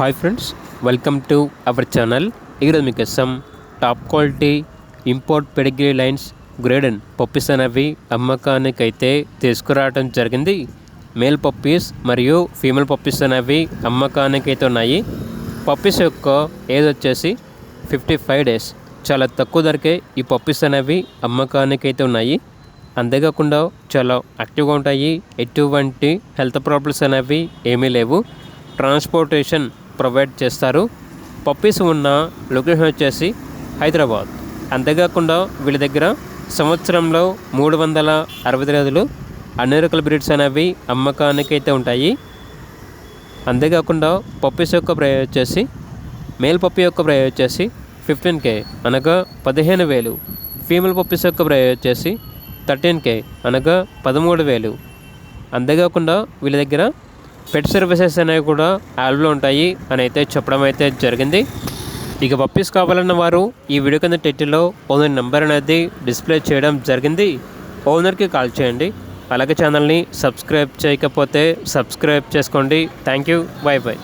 Hi friends, welcome to our channel. ఈరోజు మీకోసం top quality import pedigree lines Great Dane puppies అనేవి అమ్మకానికైతే తీసుకురావడం జరిగింది. మేల్ పప్పీస్ మరియు ఫీమేల్ పప్పీస్ అనేవి అమ్మకానికైతే ఉన్నాయి. పప్పీస్ యొక్క ఏజ్ వచ్చేసి 55 డేస్. చాలా తక్కువ ధరకే ఈ పప్పీస్ అనేవి అమ్మకానికైతే ఉన్నాయి. అంతేకాకుండా చాలా యాక్టివ్గా ఉంటాయి. ఎటువంటి హెల్త్ ప్రాబ్లమ్స్ అనేవి ఏమీ లేవు. ట్రాన్స్పోర్టేషన్ ప్రొవైడ్ చేస్తారు. పప్పీస్ ఉన్న లొకేషన్ వచ్చేసి హైదరాబాద్. అంతేకాకుండా వీళ్ళ దగ్గర సంవత్సరంలో 365 రోజులు అన్ని రకాల బ్రీడ్స్ అనేవి అమ్మకానికి అయితే ఉంటాయి. అంతేకాకుండా పప్పీస్ యొక్క ప్రైస్ వచ్చేసి మేల్ పప్పీ యొక్క ప్రైస్ వచ్చేసి 15K అనగా 15,000. ఫీమేల్ పప్పీస్ యొక్క ప్రైస్ వచ్చేసి 13K అనగా 13,000. అంతేకాకుండా వీళ్ళ దగ్గర పెట్ సర్వీసెస్ అనేవి కూడా యాప్లో ఉంటాయి అని అయితే చెప్పడం అయితే జరిగింది. ఇక పప్పీస్ కావాలన్న వారు ఈ వీడియో కింద టైటిల్లో ఓనర్ నెంబర్ అనేది డిస్ప్లే చేయడం జరిగింది. ఓనర్కి కాల్ చేయండి. అలాగే ఛానల్ని సబ్స్క్రైబ్ చేయకపోతే సబ్స్క్రైబ్ చేసుకోండి. Thank you. By by.